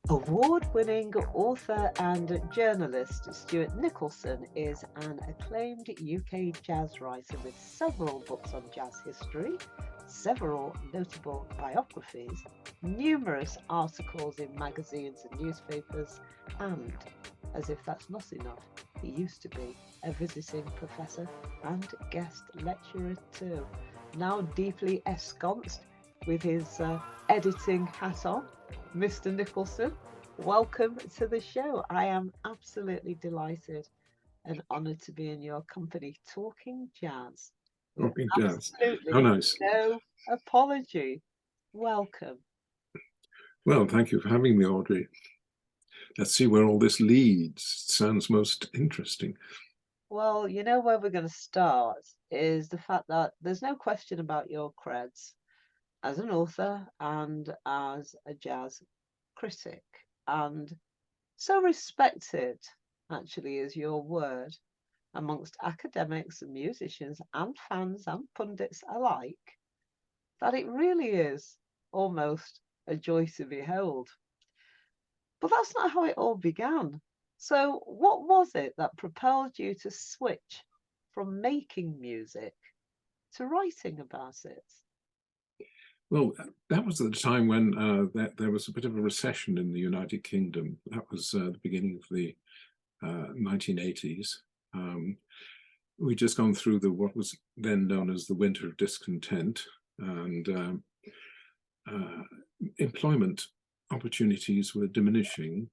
Award-winning author and journalist Stuart Nicholson is an acclaimed UK jazz writer with several books on jazz history, several notable biographies, numerous articles in magazines and newspapers, and, as if that's not enough, he used to be a visiting professor and guest lecturer too. Now deeply ensconced with his editing hat on, Mr. Nicholson, welcome to the show. I am absolutely delighted and honoured to be in your company talking jazz with Talking jazz. absolutely How nice. no apology. Welcome. Well, thank you for having me, Audrey. Let's see where all this leads. It sounds most interesting. Well, you know where we're going to start is the fact that there's no question about your creds as an author and as a jazz critic. And so respected, actually, is your word amongst academics and musicians and fans and pundits alike, that it really is almost a joy to behold. But that's not how it all began. So, what was it that propelled you to switch from making music to writing about it? Well, that was at the time when there was a bit of a recession in the United Kingdom. That was the beginning of the 1980s. We'd just gone through what was then known as the Winter of Discontent, and employment opportunities were diminishing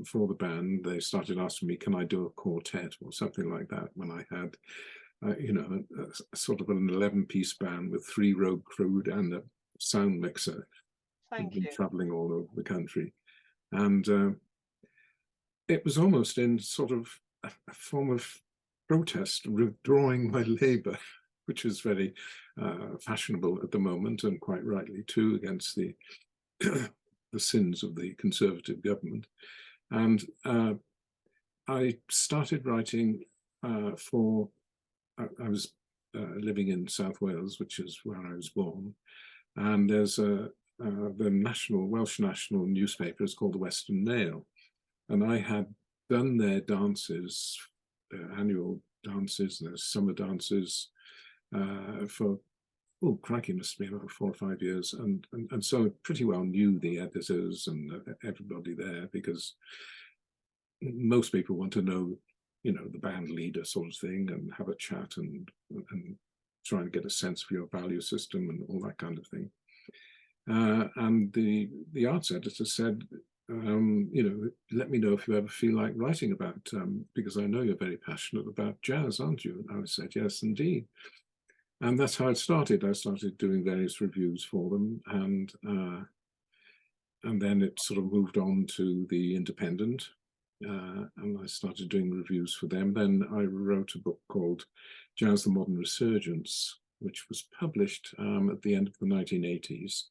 for the band. They started asking me, can I do a quartet or something like that, when I had, a sort of an 11-piece band with 3 rogue crew and a sound mixer. Thank you. Traveling all over the country. And it was almost in sort of a form of protest, withdrawing my labour, which was very fashionable at the moment, and quite rightly too, against the the sins of the Conservative government. And I started writing I was living in South Wales, which is where I was born, and there's the Welsh national newspaper is called the Western Mail, and I had done their dances, annual dances, their summer dances for, oh crikey, must be about 4 or 5 years, and so pretty well knew the editors and everybody there, because most people want to know, the band leader sort of thing, and have a chat and try and get a sense of your value system and all that kind of thing. And the arts editor said, let me know if you ever feel like writing about, because I know you're very passionate about jazz, aren't you? And I said, yes, indeed. And that's how it started. I started doing various reviews for them, and then it sort of moved on to the Independent, and I started doing reviews for them. Then I wrote a book called Jazz: The Modern Resurgence, which was published at the end of the 1980s,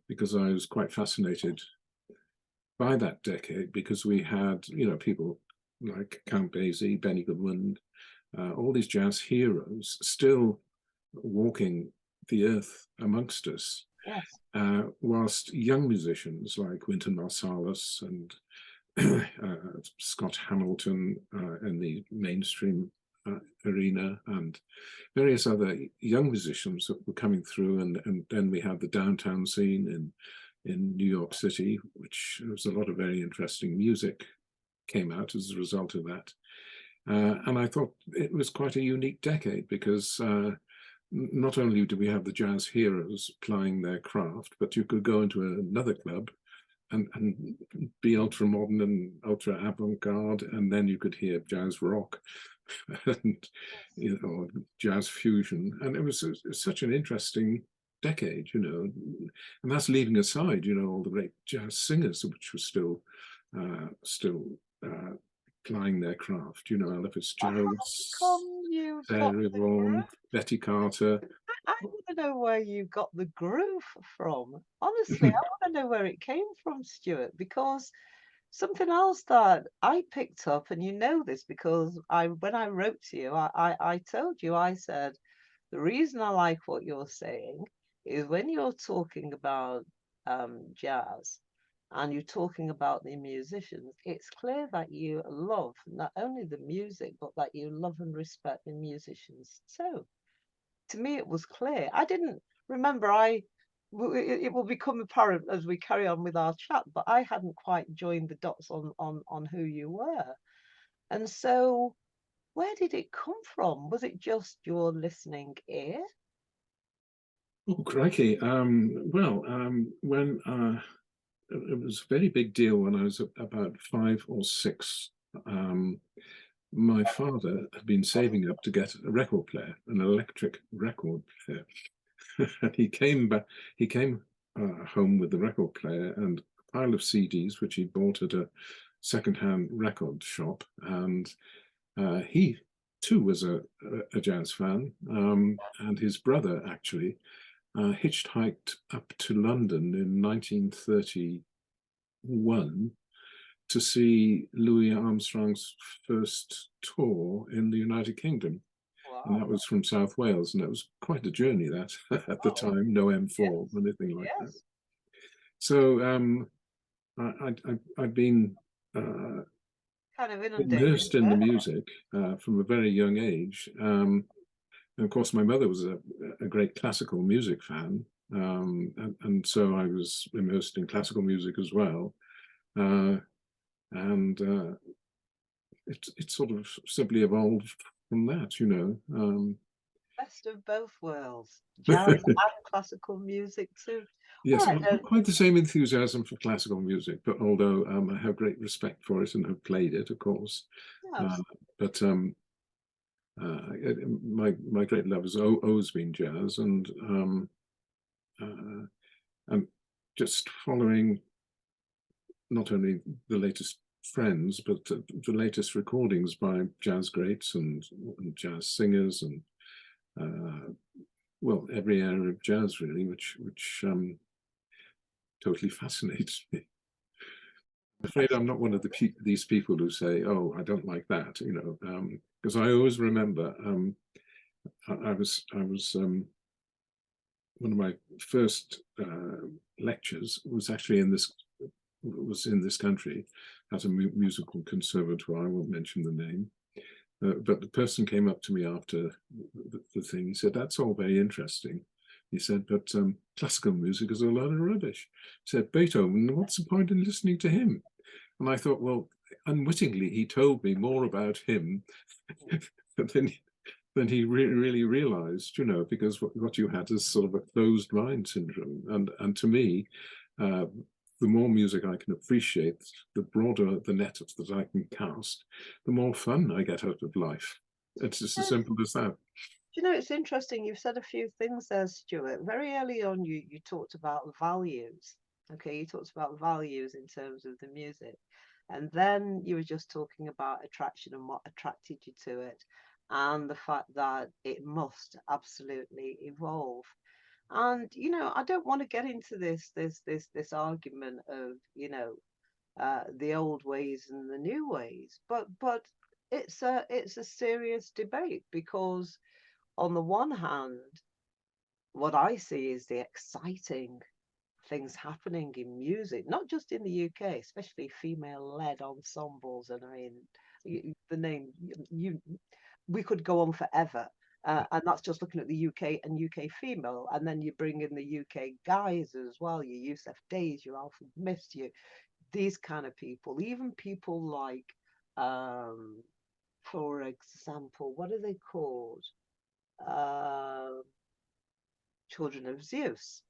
because I was quite fascinated by that decade, because we had, people like Count Basie, Benny Goodwin, all these jazz heroes still walking the earth amongst us. Yes. Whilst young musicians like Wynton Marsalis and Scott Hamilton in the mainstream arena, and various other young musicians that were coming through, and then we had the downtown scene in New York City, which was a lot of very interesting music came out as a result of that. And I thought it was quite a unique decade, because not only do we have the jazz heroes plying their craft, but you could go into another club and be ultra modern and ultra avant-garde, and then you could hear jazz rock and jazz fusion, and it was such an interesting decade, and that's leaving aside all the great jazz singers which were still plying their craft, Ella Fitzgerald, Sarah Vaughan, Betty Carter. I want to know where you got the groove from. Honestly, I want to know where it came from, Stuart, because Something else that I picked up, and you know this because when I wrote to you, I told you, I said, the reason I like what you're saying is when you're talking about jazz and you're talking about the musicians, it's clear that you love not only the music, but that you love and respect the musicians too. To me, it was clear. I didn't remember. It will become apparent as we carry on with our chat, but I hadn't quite joined the dots on who you were. And so, where did it come from? Was it just your listening ear? Oh, crikey. When it was a very big deal when I was about 5 or 6. Um, my father had been saving up to get a record player, an electric record player. And he came home with the record player and a pile of CDs, which he bought at a secondhand record shop. And he too was a jazz fan. And his brother actually hitchhiked up to London in 1931 to see Louis Armstrong's first tour in the United Kingdom. And that Wow. was from South Wales. And it was quite a journey that at the Oh, time, no M4 yes, or anything like that. yes. So I'd been Kind of inundated immersed with in the it. music from a very young age. And of course, my mother was a great classical music fan. And so I was immersed in classical music as well. Uh, and it sort of simply evolved from that, you know. Best of both worlds, jazz and classical music too. All Yes, right, not quite the same enthusiasm for classical music, but although I have great respect for it and have played it, of course. Uh, yes. but my great love has always been jazz, and I'm just following not only the latest trends, but the latest recordings by jazz greats and jazz singers, and well, every area of jazz really, which totally fascinates me. I'm afraid I'm not one of these people who say, "Oh, I don't like that," you know, because I always remember I was one of my first lectures was actually in this country at a musical conservatoire. I won't mention the name, but the person came up to me after the thing. He said, "That's all very interesting." He said, "But classical music is a lot of rubbish." He said, "Beethoven, what's the point in listening to him?" And I thought, well, unwittingly, he told me more about him than he really realized, you know, because what you had is sort of a closed mind syndrome. And to me, uh, the more music I can appreciate, the broader the net that I can cast, the more fun I get out of life. It's just as Yes. simple as that. You know, it's interesting. You've said a few things there, Stuart. Very early on, you talked about values. Okay, you talked about values in terms of the music. And then you were just talking about attraction and what attracted you to it, and the fact that it must absolutely evolve. And I don't want to get into this argument of, the old ways and the new ways, but it's a serious debate because on the one hand, what I see is the exciting things happening in music, not just in the UK, especially female-led ensembles. And I mean, the name we could go on forever. And that's just looking at the UK and UK female, and then you bring in the UK guys as well. Your Yusuf Days, your Alfred Mist, these kind of people, even people like, um, for example, what are they called? Uh, Children of Zeus.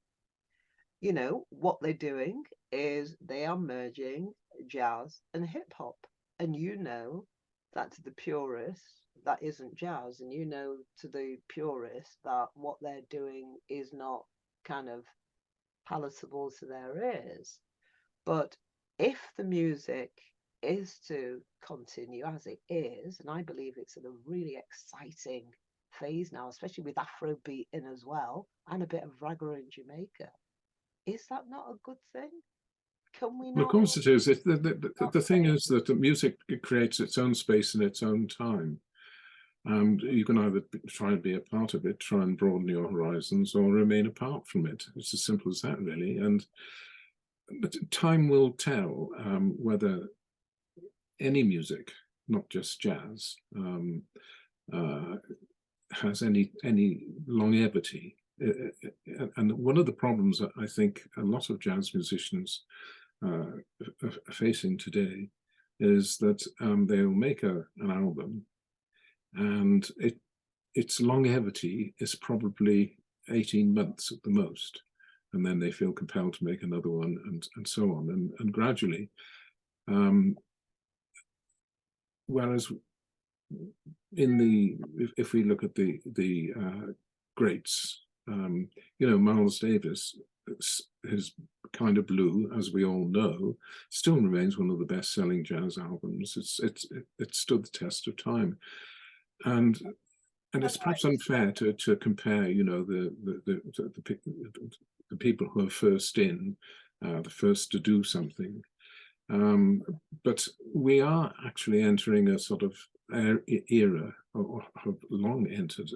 What they're doing is they are merging jazz and hip hop. And that to the purist, that isn't jazz. And to the purist that what they're doing is not kind of palatable to their ears. But if the music is to continue as it is, and I believe it's in a really exciting phase now, especially with Afrobeat in as well, and a bit of ragga in Jamaica, is that not a good thing? Can we Well, not? of course it is. The thing is that the music creates its own space in its own time. And you can either try and be a part of it, try and broaden your horizons, or remain apart from it. It's as simple as that, really. And time will tell whether any music, not just jazz, has any longevity. And one of the problems that I think a lot of jazz musicians are facing today is that they'll make an album, and its longevity is probably 18 months at the most, and then they feel compelled to make another one, and so on, and gradually. Whereas if we look at the greats, Miles Davis, his Kind of Blue, as we all know, still remains one of the best-selling jazz albums. It stood the test of time, and it's perhaps unfair to compare, the people who are first in, the first to do something. But we are actually entering a sort of era, or have long entered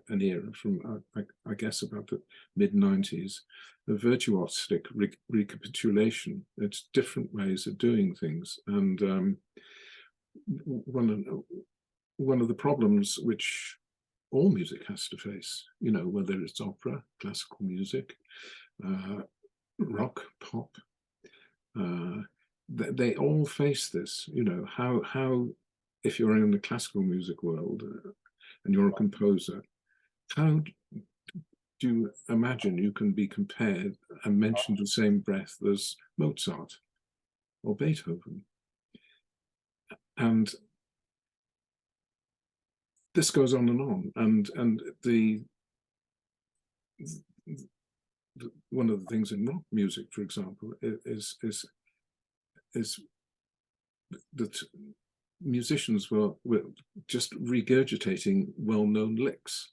an era from, I guess, about the mid-90s, the virtuosic recapitulation. It's different ways of doing things. And one of the problems which all music has to face, whether it's opera, classical music, rock, pop, they all face this, how if you're in the classical music world and you're a composer, how do you imagine you can be compared and mentioned the same breath as Mozart or Beethoven? And this goes on, and one of the things in rock music, for example, is that musicians were just regurgitating well-known licks.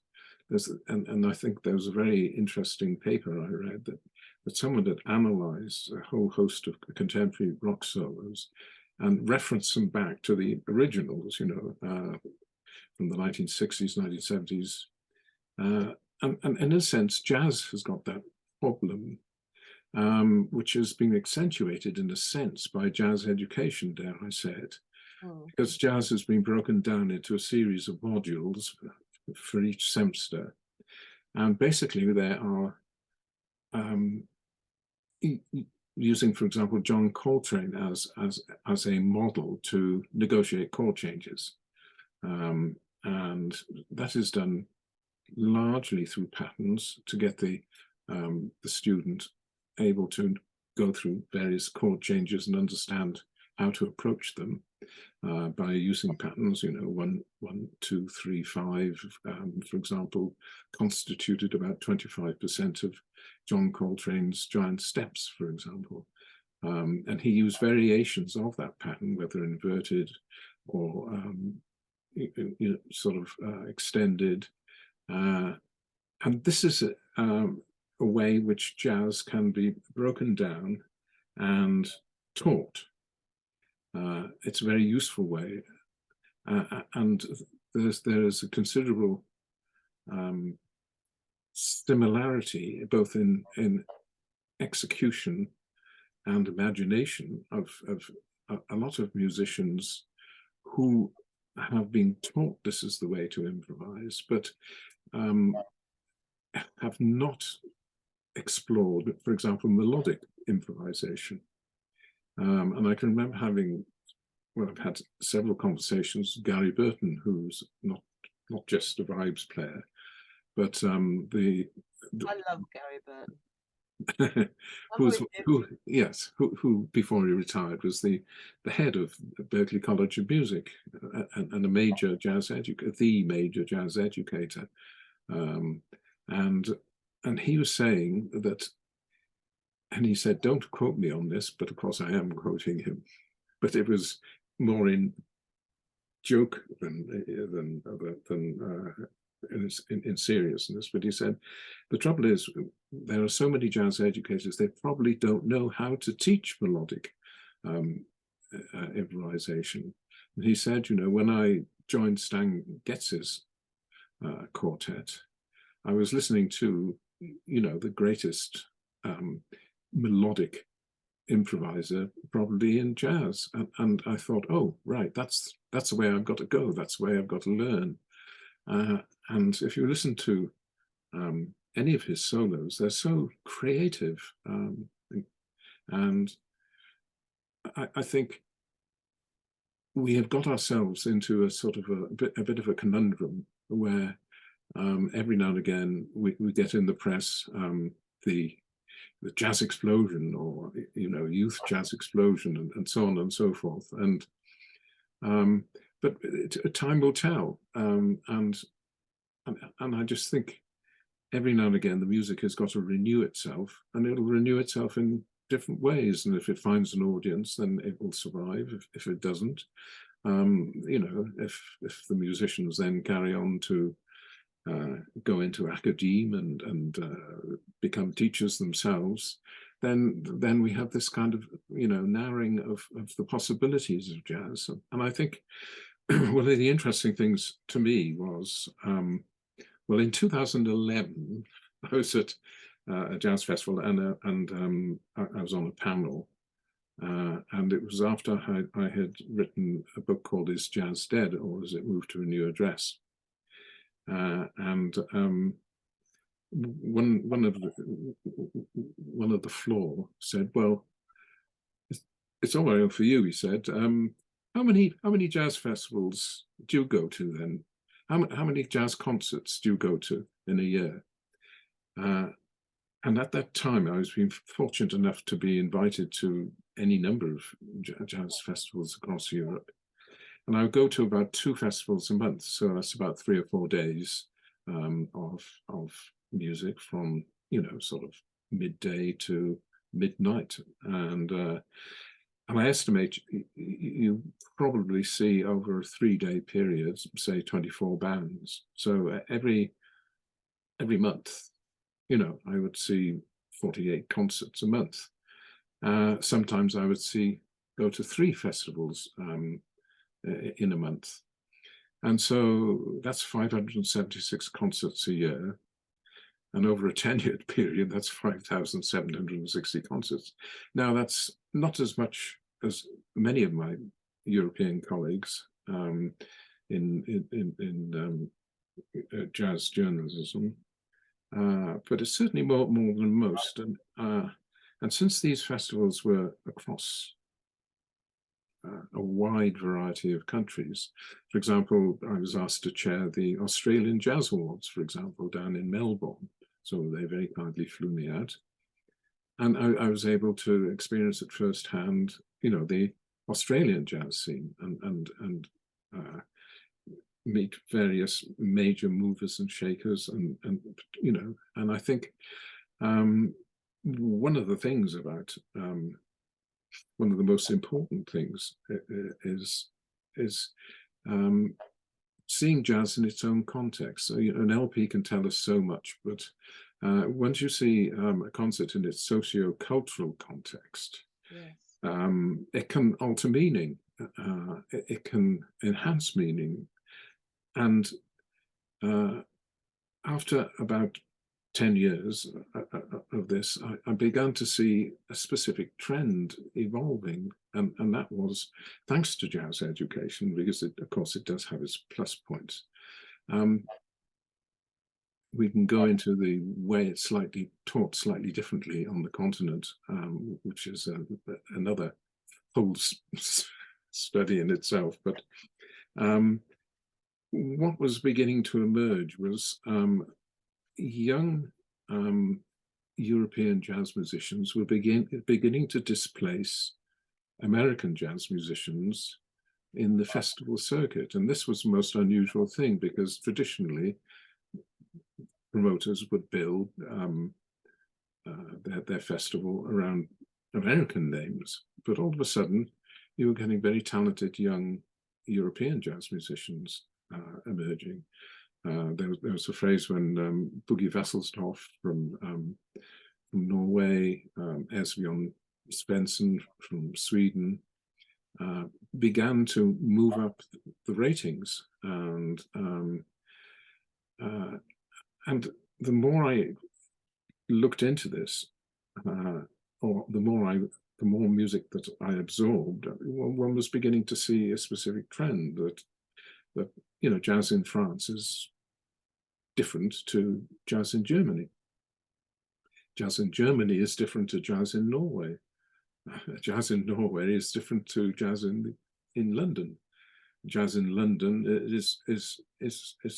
And I think there was a very interesting paper I read that someone had analysed a whole host of contemporary rock solos and referenced them back to the originals, from the 1960s, 1970s. And in a sense, jazz has got that problem, which has been accentuated in a sense by jazz education, dare I say it, because jazz has been broken down into a series of modules for each semester. And basically they are using, for example, John Coltrane as a model to negotiate chord changes. And that is done largely through patterns to get the student able to go through various chord changes and understand how to approach them by using patterns, 1, 2, 3, 5, for example, constituted about 25% of John Coltrane's giant steps, for example. And he used variations of that pattern, whether inverted or sort of extended. And this is a way which jazz can be broken down and taught. It's a very useful way, and there is a considerable similarity both in execution and imagination of a lot of musicians who have been taught this is the way to improvise, but have not explored, for example, melodic improvisation. And I can remember I've had several conversations with Gary Burton, who's not just a vibes player, but I love Gary Burton. who before he retired was the head of Berklee College of Music and a major jazz educator, the major jazz educator, and he was saying that, and he said, don't quote me on this, but of course I am quoting him, but it was more in joke than in seriousness, but he said, the trouble is there are so many jazz educators, they probably don't know how to teach melodic improvisation. And he said, you know, when I joined Stan Getz's quartet, I was listening to, you know, the greatest melodic improviser probably in jazz, and I thought, oh right, that's the way I've got to go, that's the way I've got to learn. And if you listen to any of his solos, they're so creative, and I think we have got ourselves into a sort of a bit of a conundrum where every now and again we get in the press the jazz explosion, or, you know, youth jazz explosion, and so on and so forth. And but time will tell. And I just think every now and again the music has got to renew itself, and it'll renew itself in different ways. And if it finds an audience, then it will survive. If it doesn't, you know, if the musicians then carry on to go into academia and become teachers themselves, then we have this kind of, you know, narrowing of the possibilities of jazz. And I think one of the interesting things to me was, well, in 2011, I was at a jazz festival, and I was on a panel, and it was after I had written a book called "Is Jazz Dead, or Has It Moved to a New Address?" And one of the floor said, "Well, it's all right for you," he said. How many jazz festivals do you go to then? How many jazz concerts do you go to in a year? And at that time, I was being fortunate enough to be invited to any number of jazz festivals across Europe. And I would go to about 2 festivals a month. So that's about 3 or 4 days of music from, you know, sort of midday to midnight. And I estimate you probably see over a 3-day period, say 24 bands. So every month, you know, I would see 48 concerts a month. Sometimes I would go to 3 festivals in a month. And so that's 576 concerts a year. And over a 10-year period, that's 5,760 concerts. Now, that's not as much as many of my European colleagues in jazz journalism, but it's certainly more than most. And since these festivals were across a wide variety of countries, for example, I was asked to chair the Australian Jazz Awards, for example, down in Melbourne. So they very kindly flew me out. And I was able to experience at firsthand, you know, the Australian jazz scene, and meet various major movers and shakers, and you know, and I think one of the things about one of the most important things is seeing jazz in its own context. So, you know, an LP can tell us so much, but once you see a concert in its socio-cultural context, yes, it can alter meaning, it can enhance meaning. And after about 10 years of this, I began to see a specific trend evolving, and that was thanks to jazz education, because of course it does have its plus points. We can go into the way it's taught slightly differently on the continent, which is another whole study in itself. But what was beginning to emerge was young European jazz musicians were beginning to displace American jazz musicians in the festival circuit. And this was the most unusual thing, because traditionally promoters would build their festival around American names. But all of a sudden, you were getting very talented young European jazz musicians emerging. There was a phrase when Boogie Wesselsdorf from Norway, Esbjørn Svensson from Sweden, began to move up the ratings, and the more I looked into this, or the more music that I absorbed, one was beginning to see a specific trend that jazz in France is different to jazz in Germany. Jazz in Germany is different to jazz in Norway. Jazz in Norway is different to jazz in London. Jazz in London is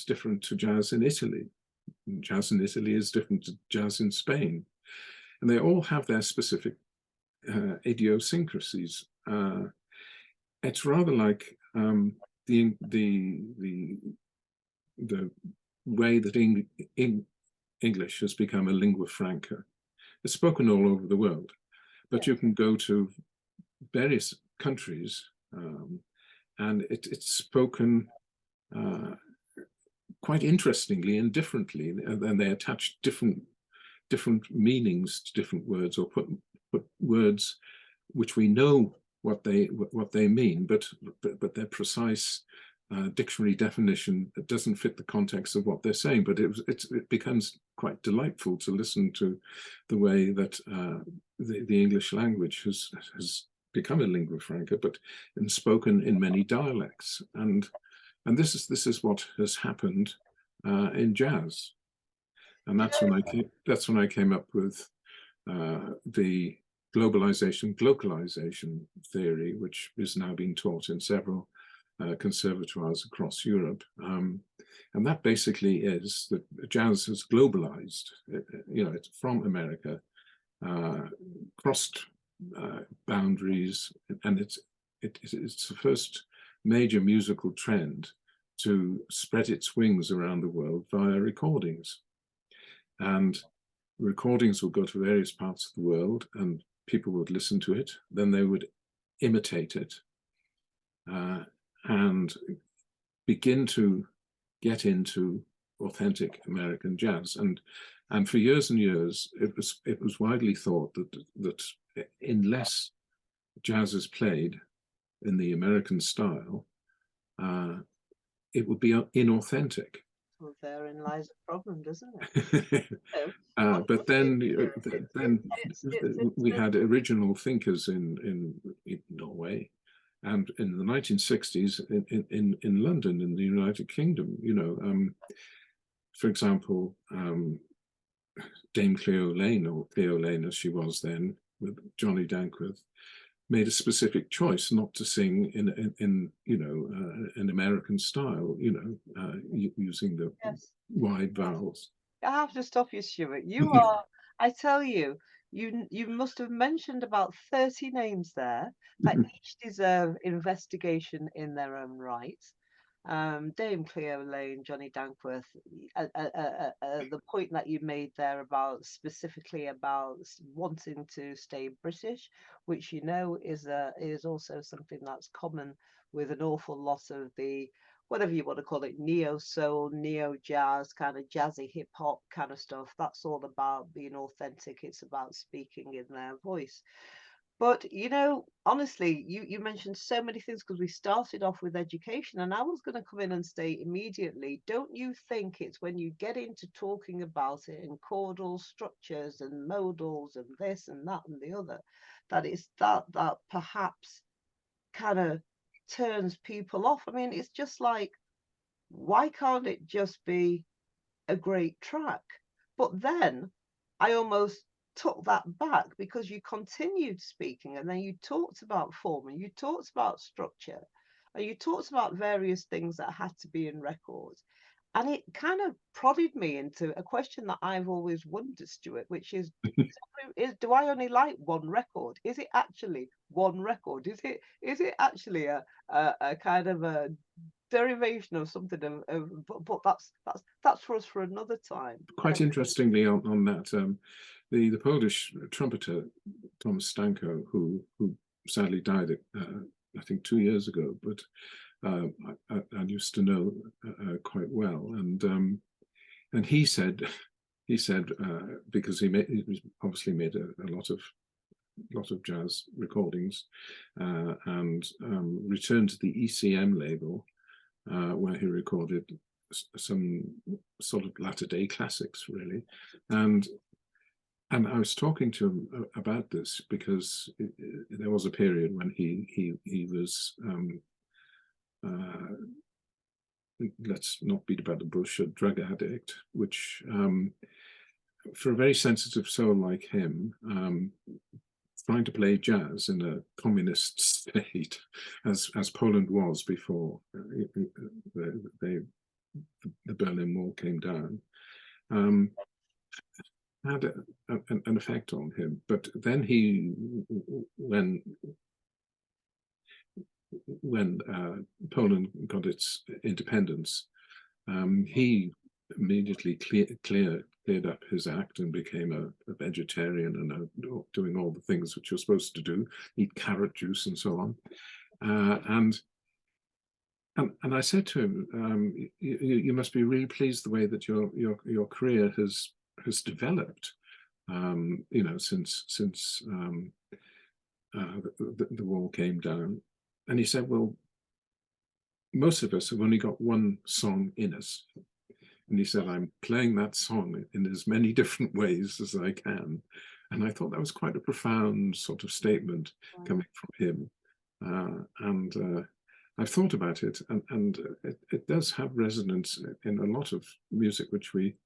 different to jazz in Italy. Jazz in Italy is different to jazz in Spain, and they all have their specific idiosyncrasies. It's rather like the way that English has become a lingua franca. It's spoken all over the world, but you can go to various countries and it's spoken quite interestingly and differently, and they attach different meanings to different words, or put words which we know what they mean, but their precise dictionary definition doesn't fit the context of what they're saying. But it becomes quite delightful to listen to the way that the English language has become a lingua franca, but spoken in many dialects. And this is what has happened in jazz. And that's when I came up with the globalization theory, which is now being taught in several conservatoires across Europe. And that basically is that jazz has globalized. It's from America, crossed boundaries, and it's the first major musical trend to spread its wings around the world via recordings. And recordings would go to various parts of the world, and people would listen to it. Then they would imitate it and begin to get into authentic American jazz. And for years and years, it was widely thought that unless jazz is played in the American style, it would be inauthentic. Well, therein lies a problem, doesn't it? But then we had original thinkers in Norway, and in the 1960s in London, in the United Kingdom. For example, Dame Cleo Lane, or Cleo Lane as she was then, with Johnny Dankworth, made a specific choice not to sing in an American style, using the wide vowels. I have to stop you, Stuart. You are, I tell you, you must have mentioned about 30 names there that each deserve investigation in their own right. Dame Cleo Lane, Johnny Dankworth, the point that you made there about specifically about wanting to stay British, which is also something that's common with an awful lot of the, whatever you want to call it, neo soul, neo jazz, kind of jazzy hip hop kind of stuff. That's all about being authentic. It's about speaking in their voice. But honestly, you mentioned so many things, because we started off with education, and I was going to come in and say immediately, don't you think it's when you get into talking about it in chordal structures and modals and this and that and the other, that it's that perhaps kind of turns people off? I mean, it's just like, why can't it just be a great track? But then I almost took that back, because you continued speaking, and then you talked about form, and you talked about structure, and you talked about various things that had to be in records. And it kind of prodded me into a question that I've always wondered, Stuart, which is do I only like one record? Is it actually one record? Is it actually a kind of a derivation of something but that's for us for another time. Quite interestingly on that, the Polish trumpeter Thomas Stanko, who sadly died I think 2 years ago, but I used to know quite well, and he said because he obviously made a lot of jazz recordings, and returned to the ECM label, where he recorded some sort of latter-day classics, really. And I was talking to him about this because there was a period when he was, let's not beat about the bush, a drug addict, which for a very sensitive soul like him, trying to play jazz in a communist state, as Poland was before the Berlin Wall came down, had an effect on him. But then when Poland got its independence, he immediately cleared up his act and became a vegetarian and doing all the things which you're supposed to do, eat carrot juice and so on. And I said to him, you must be really pleased the way that your career has developed, since the wall came down. And he said, well, most of us have only got one song in us. And he said, I'm playing that song in as many different ways as I can. And I thought that was quite a profound sort of statement coming from him. And I've thought about it, and it does have resonance in a lot of music which we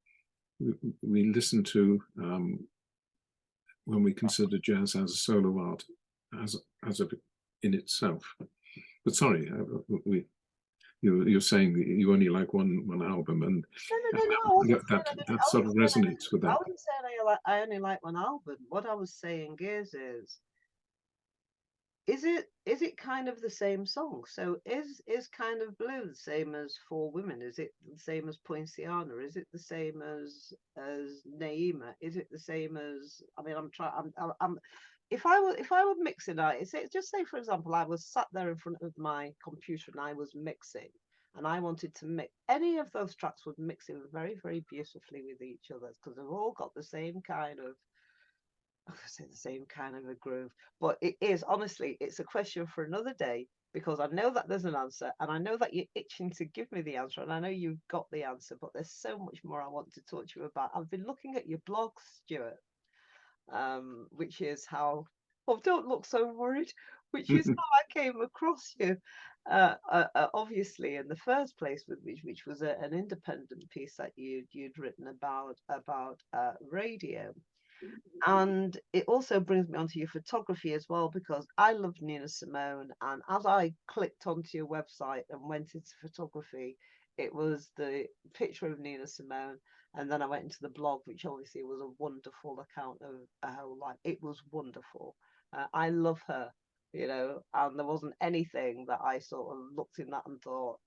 listen to when we consider jazz as a solo art, in itself. But sorry, you're saying you only like one album, and that sort of resonates with that. I wasn't saying I only like one album. What I was saying is it kind of the same song? So is Kind of Blue the same as For Women? Is it the same as Poinciana? Is it the same as Naima? Is it the same as, I mean, I'm if I were mixing it, just say for example I was sat there in front of my computer and I was mixing, and I wanted to mix any of those tracks, would mix in very, very beautifully with each other, because they've all got the same kind of, I say the same kind of a groove. But it is, honestly, it's a question for another day, because I know that there's an answer, and I know that you're itching to give me the answer, and I know you've got the answer, but there's so much more I want to talk to you about. I've been looking at your blog, Stuart, which is how, oh, don't look so worried, which is how I came across you. Obviously in the first place, which was an independent piece that you'd written about radio. And it also brings me onto your photography as well, because I love Nina Simone, and as I clicked onto your website and went into photography, it was the picture of Nina Simone, and then I went into the blog, which obviously was a wonderful account of her whole life. It was wonderful. I love her, and there wasn't anything that I sort of looked in that and thought,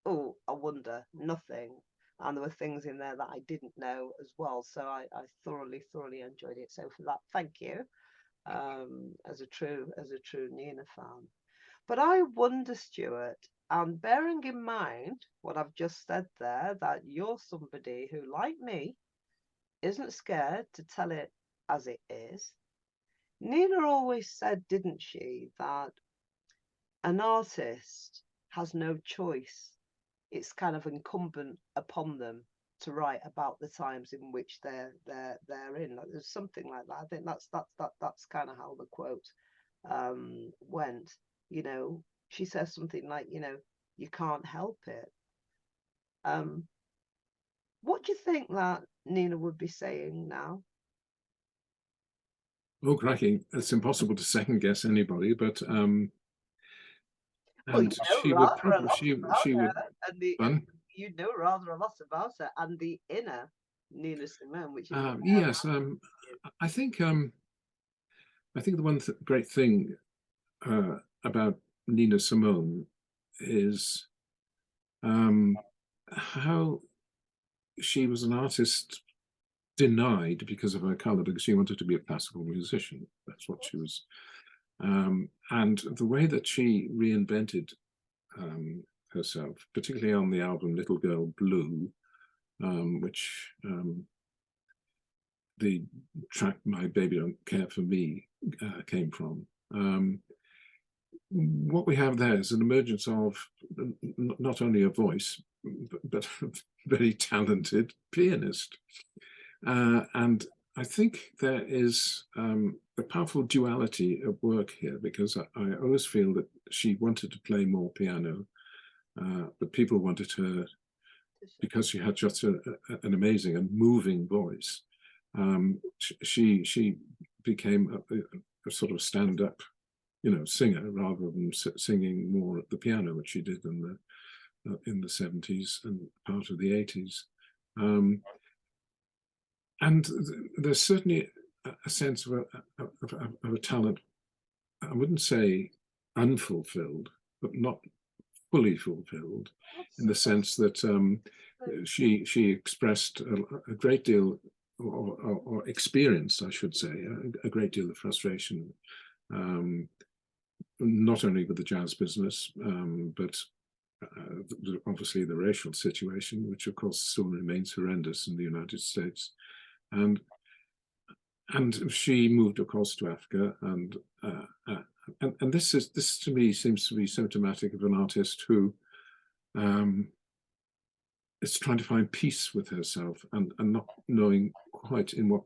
oh, I wonder, nothing. And there were things in there that I didn't know as well. So I thoroughly enjoyed it. So for that, thank you, as a true Nina fan. But I wonder, Stuart, and bearing in mind what I've just said there, that you're somebody who, like me, isn't scared to tell it as it is. Nina always said, didn't she, that an artist has no choice. It's kind of incumbent upon them to write about the times in which they're in. Like, there's something like that. I think that's kind of how the quote went. She says something like, you can't help it. What do you think that Nina would be saying now? Oh, cracking! It's impossible to second guess anybody, but Well, and she would probably she would. You know rather a lot about her and the inner Nina Simone, which is yes. I think the one great thing about Nina Simone is how she was an artist denied because of her color, because she wanted to be a classical musician. That's what she was. And the way that she reinvented herself, particularly on the album Little Girl Blue, which the track My Baby Don't Care For Me came from. What we have there is an emergence of not only a voice, but a very talented pianist. And I think there is a powerful duality at work here, because I always feel that she wanted to play more piano, but people wanted her, because she had just an amazing and moving voice. She became a sort of stand-up, singer, rather than singing more at the piano, which she did in the 70s and part of the 80s. And there's certainly a sense of a talent, I wouldn't say unfulfilled, but not fully fulfilled, in the sense that she expressed a great deal, or experienced, I should say, a great deal of frustration, not only with the jazz business, but obviously the racial situation, which of course still remains horrendous in the United States. And she moved, of course, to Africa, and this to me seems to be symptomatic of an artist who is trying to find peace with herself, and not knowing quite in what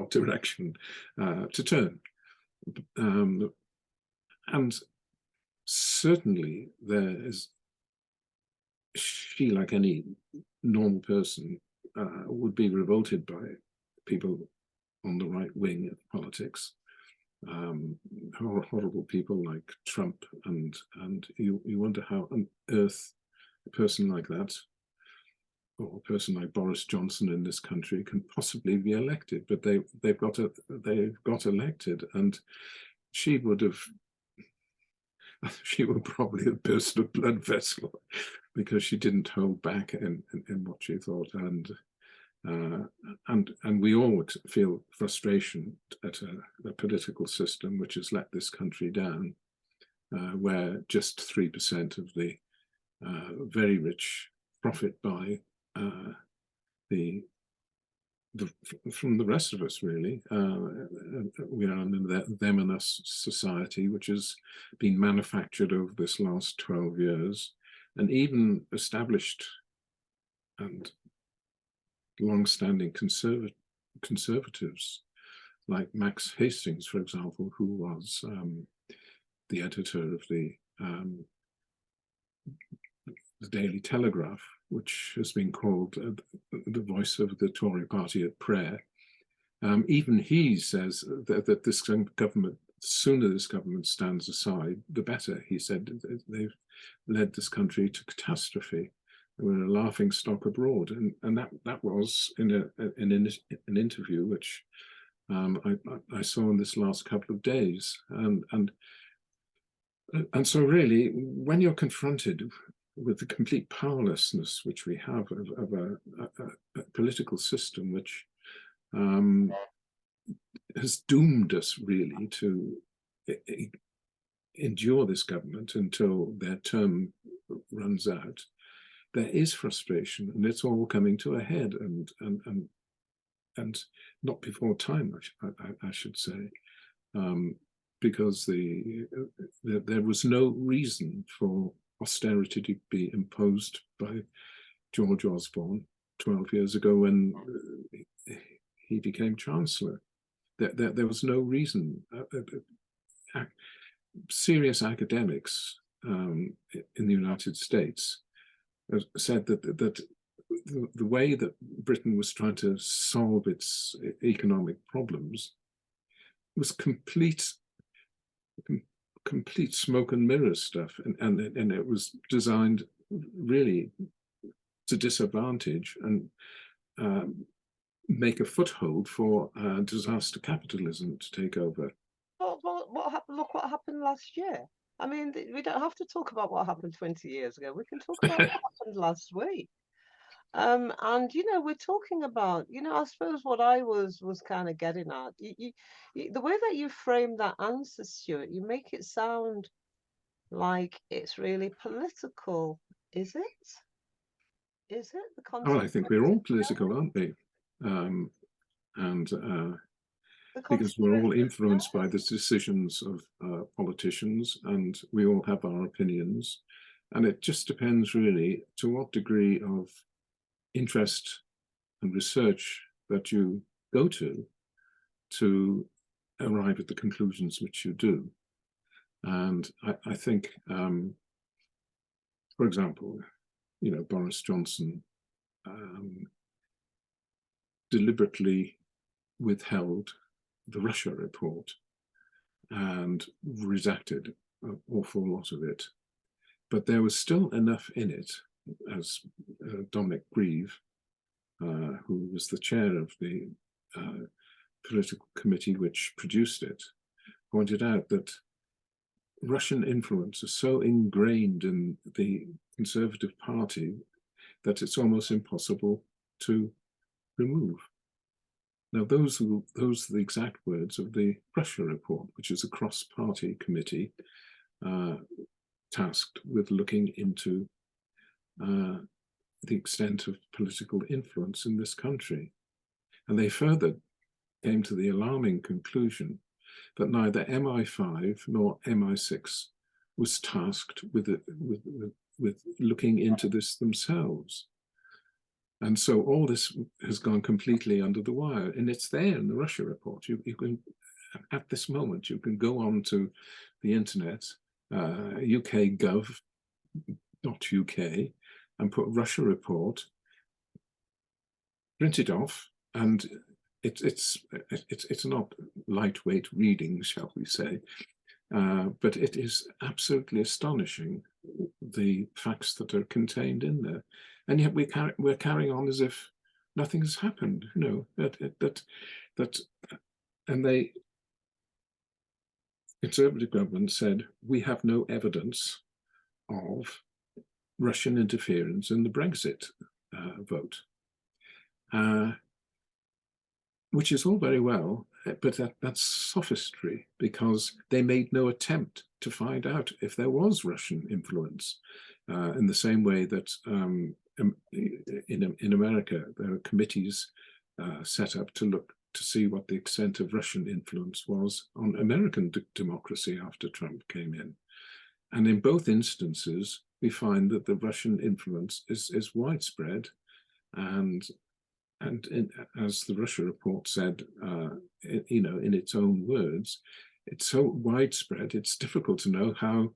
direction to turn. And certainly she, like any normal person, would be revolted by people on the right wing of politics, horrible people like Trump, and you wonder how on earth a person like that, or a person like Boris Johnson in this country, can possibly be elected. But they've got elected, and she would probably have burst a blood vessel, because she didn't hold back in what she thought, and we all would feel frustration at a political system which has let this country down, where just 3% of the very rich profit by from the rest of us, really. We are in them and us society, which has been manufactured over this last 12 years, and even established and long-standing conservatives like Max Hastings, for example, who was the editor of the Daily Telegraph, which has been called the voice of the Tory party at prayer. Even he says that this government, the sooner this government stands aside, the better. He said they've led this country to catastrophe. We're a laughing stock abroad, and that was in an interview which I saw in this last couple of days, and so really, when you're confronted with the complete powerlessness which we have of a political system which has doomed us really to endure this government until their term runs out, there is frustration, and it's all coming to a head, and not before time, I should say, because there was no reason for austerity to be imposed by George Osborne 12 years ago when he became Chancellor. There was no reason. Serious academics in the United States said that the way that Britain was trying to solve its economic problems was complete smoke and mirrors stuff, and it was designed really to disadvantage and make a foothold for disaster capitalism to take over. Well, what happened? Look what happened last year. I mean, we don't have to talk about what happened 20 years ago. We can talk about what happened last week. And we're talking about, I suppose what I was kind of getting at, the way that you frame that answer, Stuart, you make it sound like it's really political. Is it? Is it the Oh, I think we're conspiracy? all political, aren't we? Um, and The because we're all conspiracy of influenced by the jazz. decisions of politicians, and we all have our opinions. And it just depends really to what degree of interest and research that you go to arrive at the conclusions which you do. And I think, for example, Boris Johnson deliberately withheld the Russia report and redacted an awful lot of it. But there was still enough in it, as Dominic Grieve, who was the chair of the political committee which produced it, pointed out that Russian influence is so ingrained in the Conservative Party that it's almost impossible to remove. Now, those are the exact words of the Russia report, which is a cross-party committee tasked with looking into the extent of political influence in this country. And they further came to the alarming conclusion that neither MI5 nor MI6 was tasked with looking into this themselves. And so all this has gone completely under the wire, and it's there in the Russia report. You can, at this moment, you can go on to the internet, ukgov.uk, and put Russia report, print it off, and it's not lightweight reading, shall we say, but it is absolutely astonishing, the facts that are contained in there, and yet we're carrying on as if nothing has happened. And the Conservative government said we have no evidence of Russian interference in the Brexit vote, which is all very well, but that's sophistry, because they made no attempt to find out if there was Russian influence, in the same way that in America there are committees set up to see what the extent of Russian influence was on American democracy after Trump came in. And in both instances, we find that the Russian influence is widespread, and as the Russia report said, in its own words, it's so widespread, it's difficult to know how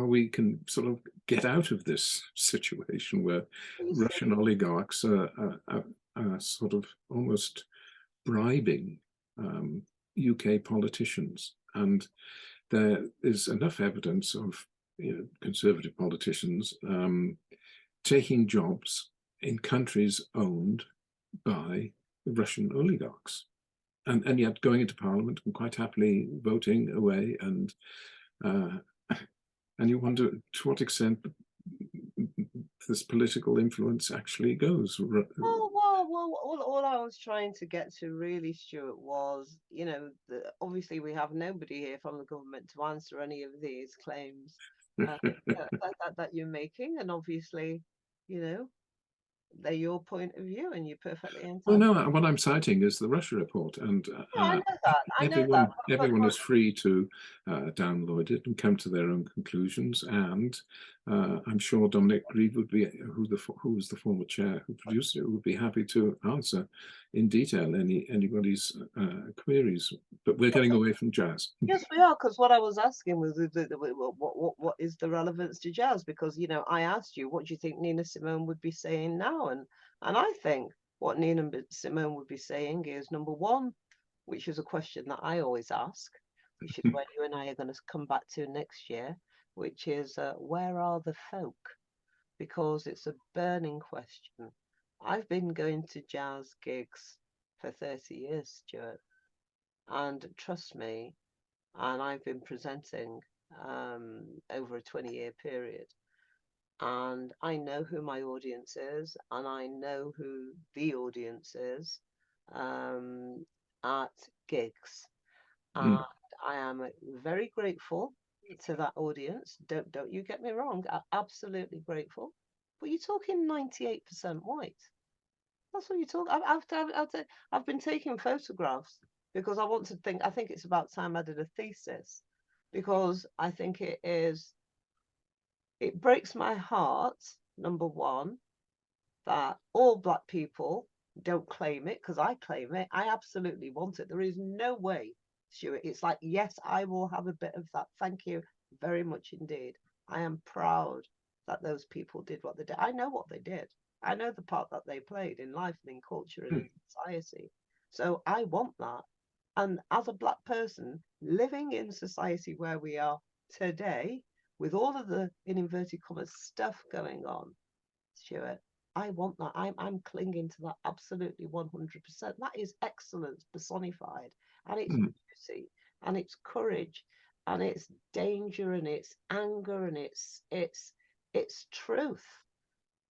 we can sort of get out of this situation where Russian oligarchs are sort of almost bribing UK politicians. And there is enough evidence of Conservative politicians taking jobs in countries owned by Russian oligarchs, and yet going into Parliament and quite happily voting away. And you wonder to what extent this political influence actually goes. Well, all I was trying to get to really, Stuart, was, obviously we have nobody here from the government to answer any of these claims that you're making, and obviously, they're your point of view, and you're perfectly Well, entitled. no, what I'm citing is the Russia report, and Yeah, I know that. I know that. everyone is free to download it and come to their own conclusions. And I'm sure Dominic Grieve would be, who was the former chair who produced it, would be happy to answer in detail anybody's queries. But we're getting away from jazz. Yes, we are, because what I was asking was what is the relevance to jazz? Because I asked you, what do you think Nina Simone would be saying now, and I think what Nina Simone would be saying is, number one, which is a question that I always ask, which is what you and I are going to come back to next year, which is where are the folk? Because it's a burning question. I've been going to jazz gigs for 30 years, Stuart, and trust me, and I've been presenting over a 20-year period. And I know who my audience is, and I know who the audience is at gigs. And I am very grateful to that audience. Don't you get me wrong. I'm absolutely grateful. But you're talking 98% white. That's what you talk. I've been taking photographs because I want to think. I think it's about time I did a thesis because I think it is. It breaks my heart. Number one, that all black people don't claim it because I claim it. I absolutely want it. There is no way, Stuart. It's like, yes, I will have a bit of that. Thank you very much indeed. I am proud that those people did what they did. I know what they did. I know the part that they played in life and in culture and in society. So I want that. And as a black person living in society where we are today, with all of the, in inverted commas, stuff going on, Stuart, I want that. I'm clinging to that absolutely 100%. That is excellence personified, and it's beauty, and it's courage, and it's danger, and it's anger, and it's truth.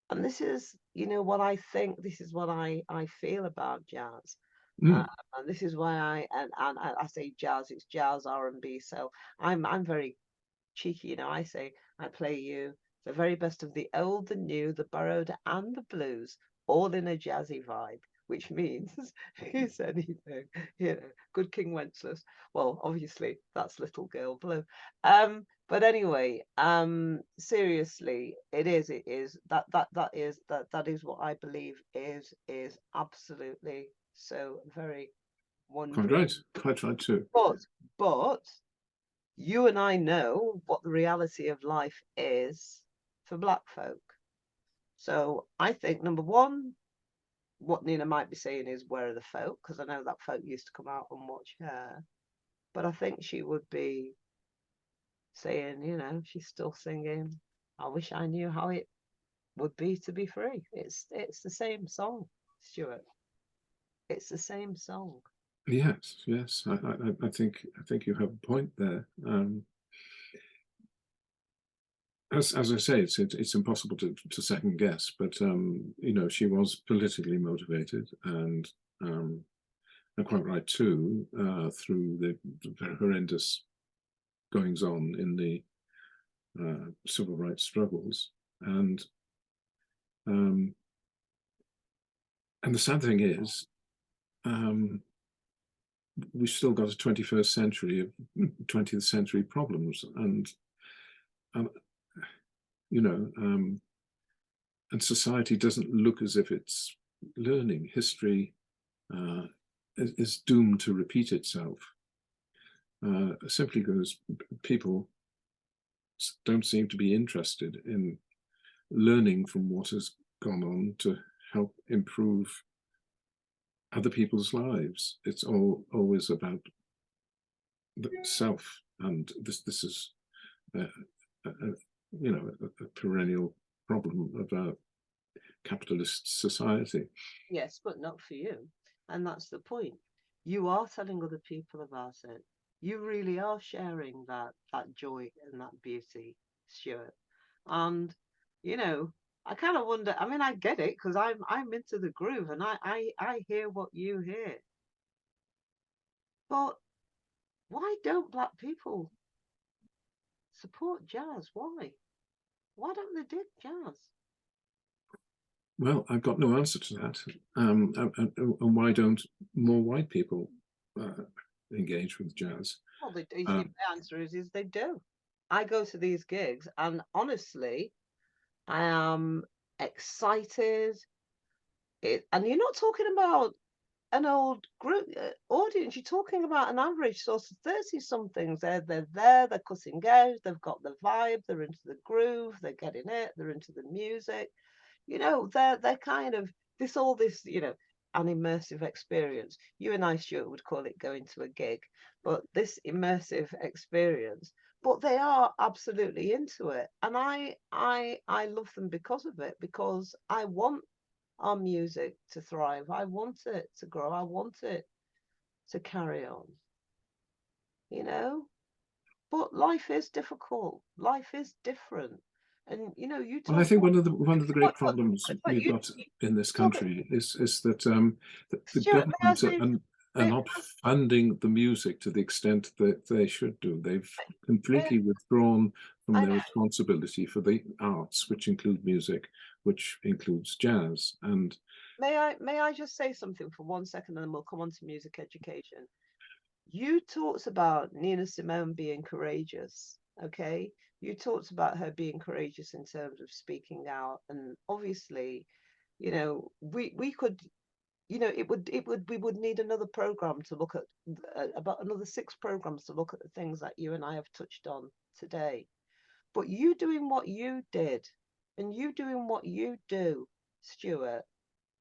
And this is, you know, what I think. This is what I feel about jazz. And this is why I say jazz. It's jazz R&B. So I'm very cheeky, you know. I say I play you the very best of the old, the new, the borrowed, and the blues, all in a jazzy vibe, which means is anything, you know. Good King Wenceslas. Well, obviously that's Little Girl Blue. But anyway, seriously, it is that is what I believe is absolutely so very wonderful. Quite right too. But you and I know what the reality of life is for black folk. So I think number one, what Nina might be saying is, where are the folk? Because I know that folk used to come out and watch her. But I think she would be saying, you know, she's still singing, I wish I knew how it would be to be free. It's the same song, Stuart. It's the same song. Yes. I think you have a point there. As I say, it's impossible to second guess, but you know, she was politically motivated, and quite right too, through the very horrendous goings on in the civil rights struggles, and the sad thing is, we've still got a 21st century of 20th century problems, and you know, and society doesn't look as if it's learning. History is doomed to repeat itself, simply because people don't seem to be interested in learning from what has gone on to help improve other people's lives. It's always about the self, and this is you know, a perennial problem of our capitalist society. Yes, but not for you. And that's the point. You are telling other people about it. You really are sharing that joy and that beauty, Stuart. And you know, I kind of wonder. I mean, I get it because I'm into the groove, and I hear what you hear. But why don't black people support jazz? Why? Why don't they dig jazz? Well, I've got no answer to that. And why don't more white people engage with jazz? Well, the answer is they do. I go to these gigs, and honestly, I am excited. And you're not talking about an old group audience. You're talking about an average sort of 30-somethings. They're there. They're cutting out. They've got the vibe. They're into the groove. They're getting it. They're into the music. You know, they're kind of this, you know, an immersive experience. You and I, Stuart, would call it going to a gig, but this immersive experience. But they are absolutely into it, and I love them because of it, because I want our music to thrive. I want it to grow. I want it to carry on. You know, but life is difficult. Life is different. And you know, you Well, I talk think about, one of the great problems but we've got in this talk, country is that the Stuart, may I government say, are May, not funding the music to the extent that they should do. They've may, completely withdrawn from I their know. responsibility for the arts, which include music, which includes jazz. And May I just say something for 1 second, and then we'll come on to music education. You talked about Nina Simone being courageous, okay? You talked about her being courageous in terms of speaking out, and obviously, we could, we would need another program to look at, about another 6 programs to look at the things that you and I have touched on today. But you doing what you did, and you doing what you do, Stuart,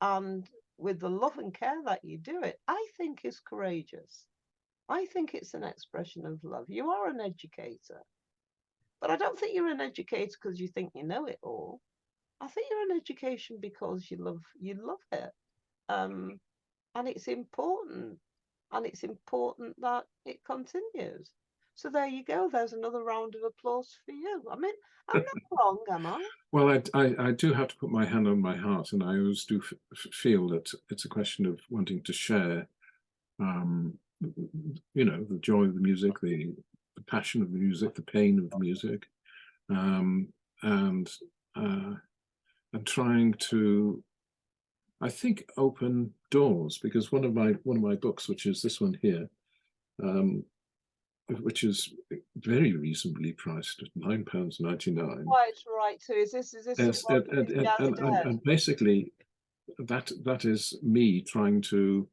and with the love and care that you do it, I think is courageous. I think it's an expression of love. You are an educator, but I don't think you're an educator because you think you know it all. I think you're an education because you love it. Um, and it's important, and it's important that it continues. So there you go. There's another round of applause for you. I mean, I'm not wrong, am I? well, I do have to put my hand on my heart, and I always do feel that it's a question of wanting to share, the joy of the music, the passion of the music, the pain of the music, um, and uh, and trying to, I think, open doors. Because one of my books, which is this one here, um, which is very reasonably priced at £9.99. Quite right too. Is this the Yes, one with Jazz Dead? and basically that is me trying to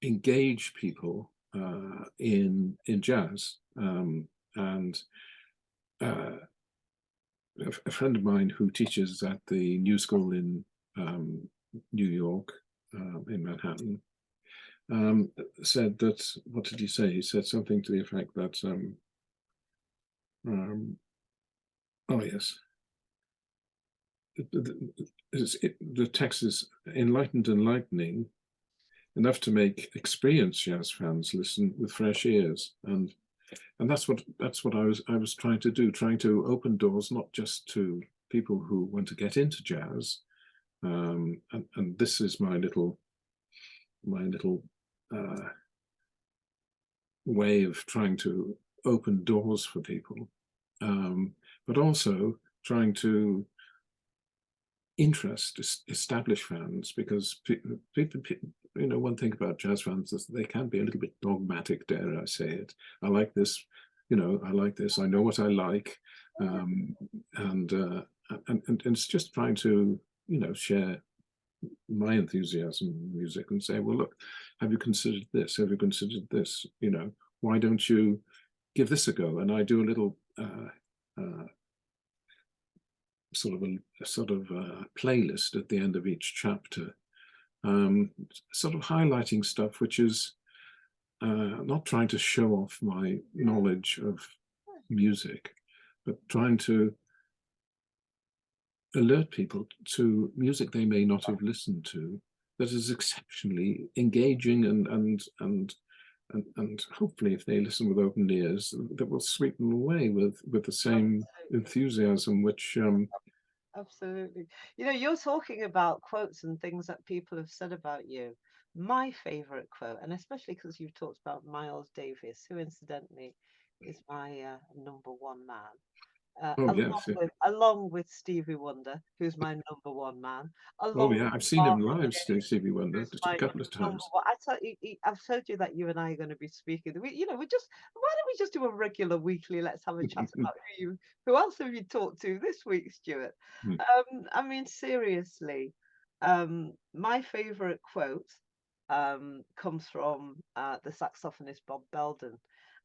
engage people in jazz, and uh, a friend of mine who teaches at the New School in New York, in Manhattan, said that, what did he say? He said something to the effect that, um, oh yes, the text is enlightened and enlightening enough to make experienced jazz fans listen with fresh ears, and that's what I was trying to do, trying to open doors not just to people who want to get into jazz, and this is my little uh, way of trying to open doors for people, but also trying to establish fans, because people, one thing about jazz fans is they can be a little bit dogmatic, dare I say it. I like this, I like this, I know what I like, and it's just trying to, share my enthusiasm in music and say, well, look, have you considered this? Have you considered this? Why don't you give this a go? And I do a little sort of playlist at the end of each chapter, sort of highlighting stuff which is not trying to show off my knowledge of music, but trying to alert people to music they may not have listened to, that is exceptionally engaging, and hopefully, if they listen with open ears, that will sweep them away with the same enthusiasm which. Absolutely. You're talking about quotes and things that people have said about you. My favorite quote, and especially because you've talked about Miles Davis, who incidentally is my number 1 man, Oh along yes, yeah. with Stevie Wonder, who's my number 1 man, Oh along yeah, with I've seen him Marvin live, Gaye, Stevie Wonder, who's just a my couple of number times. one. I've told you that you and I are going to be speaking. We just, why don't we just do a regular weekly? Let's have a chat about who else have you talked to this week, Stuart? I mean, seriously, my favorite quote comes from the saxophonist Bob Belden,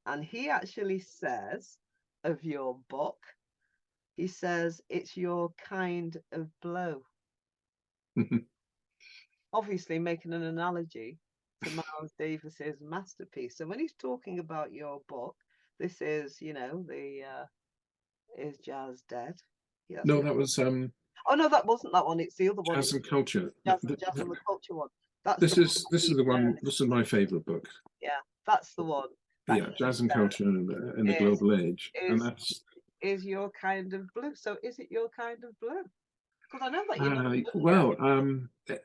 and he actually says of your book, he says it's your kind of blow, obviously making an analogy to Miles Davis's masterpiece. So when he's talking about your book, this is, the Is Jazz Dead? Yeah, that's No, what. that was Oh no, that wasn't that one. It's the other one. Jazz It's and Culture. Jazz and the Culture one. That's the This one is that this he is the one. says. This is my favorite book. Yeah, that's the one that Yeah, he Jazz and says Culture in the is Global Age, and is that's is your kind of blue. So is it your kind of blue? Because I know that you're not done yet. well,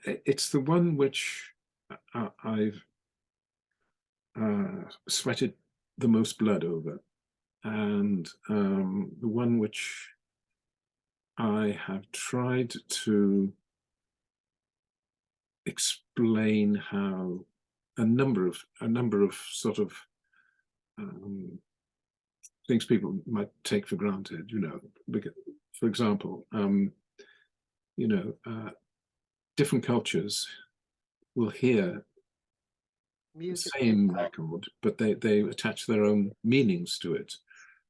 it's the one which I've sweated the most blood over, and the one which I have tried to explain how a number of sort of things people might take for granted, for example, different cultures will hear Music. the same record, but they attach their own meanings to it.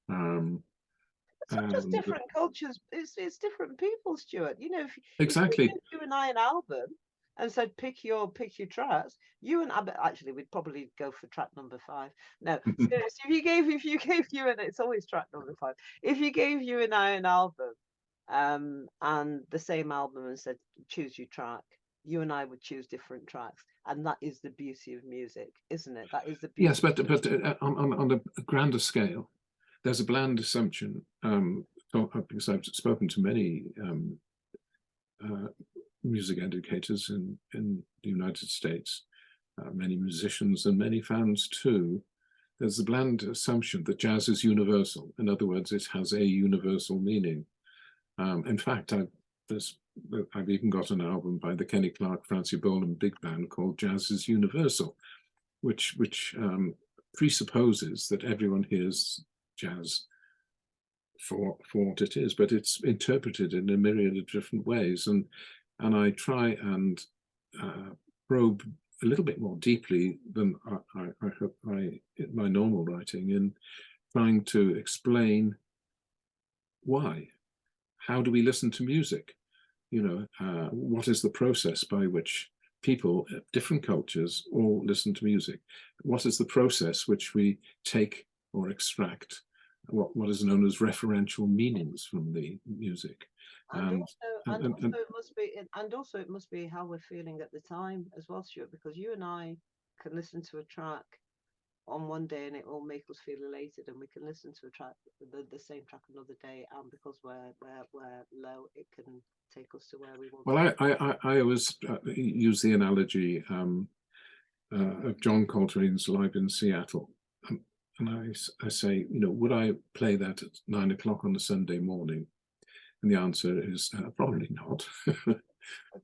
It's not just different cultures, it's different people, Stuart. If we Exactly. gave you and I an album and said pick your tracks, you and I, but actually we'd probably go for track number 5. No, seriously, if you gave you, and it's always track number 5. If you gave you and I an album, and the same album, and said choose your track, you and I would choose different tracks, and that is the beauty of music, isn't it? That is the beauty. Yes, but on a grander scale, there's a bland assumption, because I've spoken to many music educators in the United States, many musicians and many fans too. There's a bland assumption that jazz is universal. In other words, it has a universal meaning. In fact, I've even got an album by the Kenny Clarke, Francie Bolan Big Band called Jazz is Universal, which presupposes that everyone hears jazz for what it is, but it's interpreted in a myriad of different ways. And I try and probe a little bit more deeply than I hope in my normal writing, in trying to explain why. How do we listen to music? What is the process by which people of different cultures all listen to music? What is the process which we take or extract what is known as referential meanings from the music? And also it must be how we're feeling at the time as well, Stuart, because you and I can listen to a track on one day and it will make us feel elated, and we can listen to a track, the same track, another day, and because we're low, it can take us to where we want. Well, I always use the analogy of John Coltrane's Live in Seattle, and I say, would I play that at 9 o'clock on a Sunday morning? And the answer is probably not.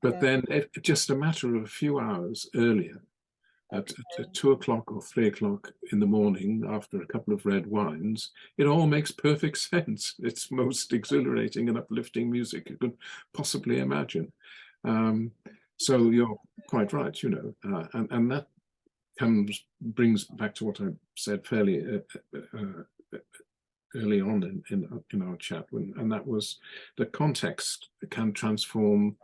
But then, just a matter of a few hours earlier, at 2 o'clock or 3 o'clock in the morning, after a couple of red wines, it all makes perfect sense. It's most exhilarating and uplifting music you could possibly imagine. So you're quite right, and that brings back to what I said fairly early on in our chat, and that was the context can transform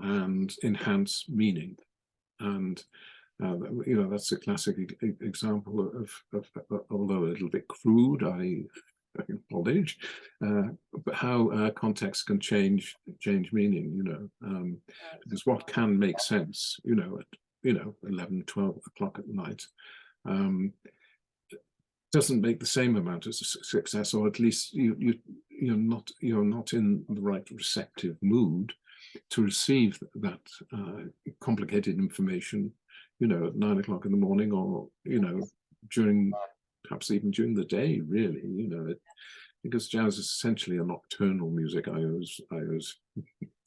and enhance meaning. And that's a classic example of although a little bit crude, I acknowledge, but how context can change meaning, because what can make sense, at 11, 12 o'clock at night, doesn't make the same amount of success, or at least you're not in the right receptive mood to receive that complicated information, at 9 o'clock in the morning, or perhaps even during the day, really, because jazz is essentially a nocturnal music. I always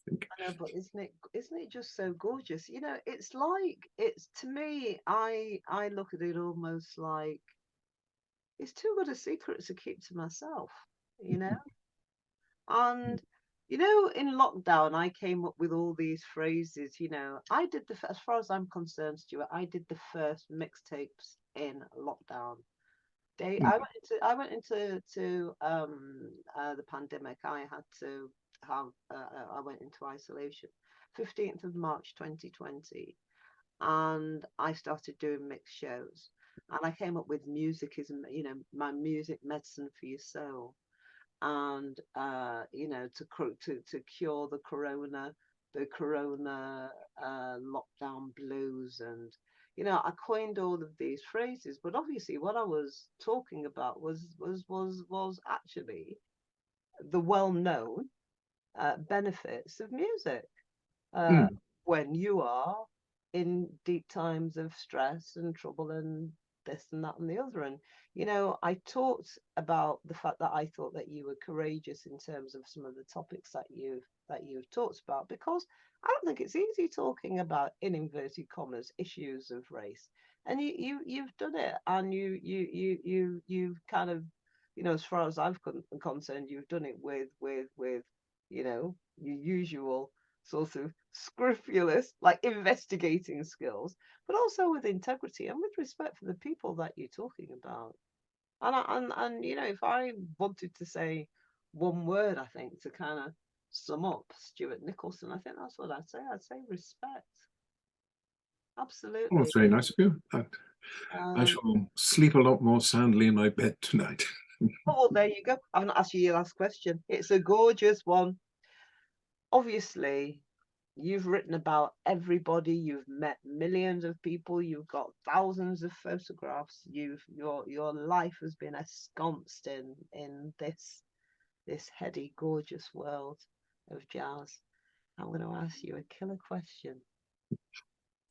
think. I know, but isn't it just so gorgeous? It's to me, I look at it almost like it's too good a secret to keep to myself, and in lockdown, I came up with all these phrases. I did as far as I'm concerned, Stuart, I did the first mixtapes in lockdown. I went into the pandemic. I had to have. I went into isolation. 15th of March 2020, and I started doing mixed shows. And I came up with music is, my music medicine for your soul, and to cure the corona lockdown blues. And I coined all of these phrases, but obviously what I was talking about was actually the well-known benefits of music when you are in deep times of stress and trouble and this and that and the other. And, you know, I talked about the fact that I thought that you were courageous in terms of some of the topics that you've talked about, because I don't think it's easy talking about, in inverted commas, issues of race. And you've done it, and you've kind of, you know, as far as I'm concerned, you've done it with, you know, your usual sort of scrupulous, like, investigating skills, but also with integrity and with respect for the people that you're talking about. And you know, if I wanted to say one word, I think, to kind of sum up Stuart Nicholson, I think that's what I'd say. I'd say respect. Oh, Absolutely. it's very nice of you. I Um, shall sleep a lot more soundly in my bed tonight. oh, well, there you go. I've not asked you your last question. It's a gorgeous one. Obviously, you've written about everybody, you've met millions of people, you've got thousands of photographs, your life has been ensconced in this heady, gorgeous world of jazz. I'm going to ask you a killer question.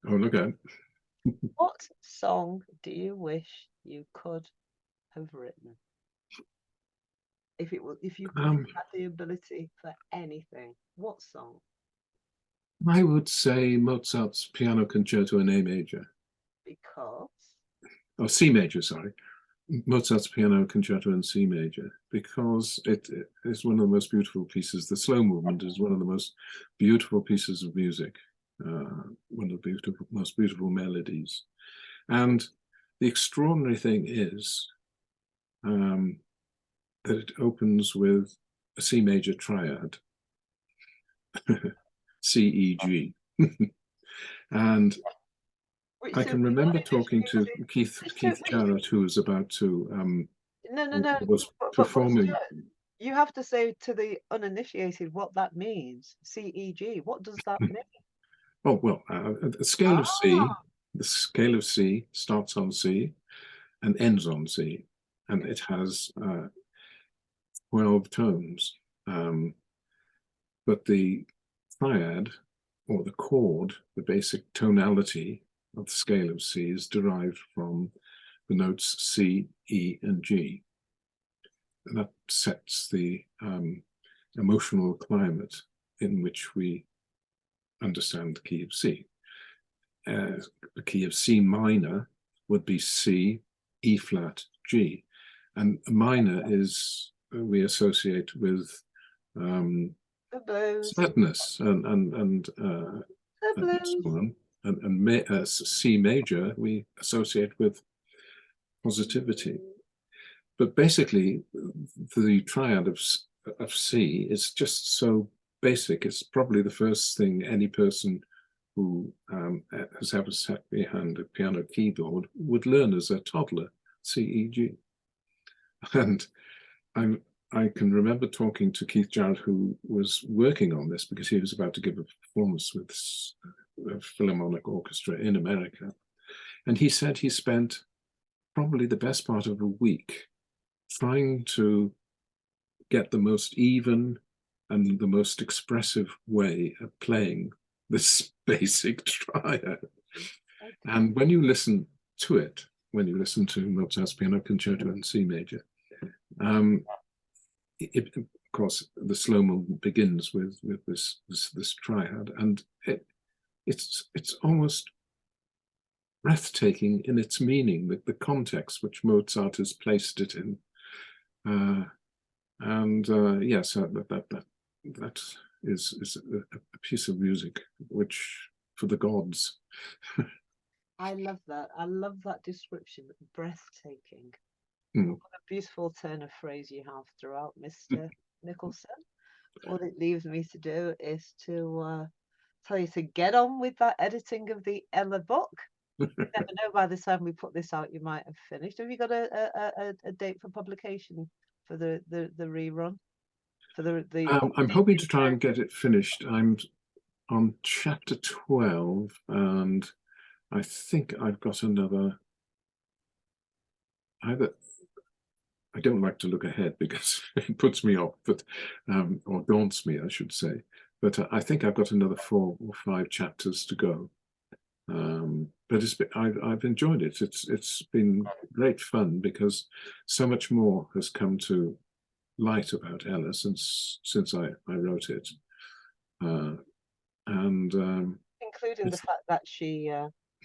Oh, look at it. What song do you wish you could have written? If you could have had the ability for anything, what song? I would say Mozart's Piano Concerto in A major, Because or C major, sorry. Mozart's Piano Concerto in C major, because it is one of the most beautiful pieces. The slow movement is one of the most beautiful pieces of music, one of the most beautiful melodies. And the extraordinary thing is that it opens with a C major triad, C, E, G. And which I to can the remember talking to uninitiated, Keith just to, Jarrett, who was about to no, was but performing. Stuart, you have to say to the uninitiated what that means. CEG. What does that mean? Oh well, the scale of C. Ah, The scale of C starts on C and ends on C, and it has 12 tones. But the triad, or the chord, the basic tonality of the scale of C, is derived from the notes C, E, and G. And that sets the emotional climate in which we understand the key of C. The key of C minor would be C, E flat, G. And minor is, we associate with the blues, sadness and the so blues. on. And C major we associate with positivity. But basically, the triad of C is just so basic. It's probably the first thing any person who has ever sat behind a piano keyboard would learn as a toddler, C, E, G. And I can remember talking to Keith Jarrett, who was working on this because he was about to give a performance with a Philharmonic Orchestra in America. And he said he spent probably the best part of a week trying to get the most even and the most expressive way of playing this basic triad. And when you listen to it, when you listen to Mozart's Piano Concerto in C major, of course, the slow movement begins with this triad, and it's almost breathtaking in its meaning, the context which Mozart has placed it in. Yes, that is a piece of music which, for the gods. I love that. I love that description. Breathtaking. Mm. What a beautiful turn of phrase you have throughout, Mr. Nicholson. All it leaves me to do is to tell you to get on with that editing of the Ella book. You never know, by the time we put this out, you might have finished. Have you got a date for publication for the rerun? For the I'm hoping to updated try and version? get it finished. I'm on chapter 12, and I think I've got another. I don't like to look ahead because it puts me off, but or daunts me, I should say. But I think I've got another 4 or 5 chapters to go. but I've enjoyed it. It's been great fun because so much more has come to light about Ella since I wrote it, including the fact that she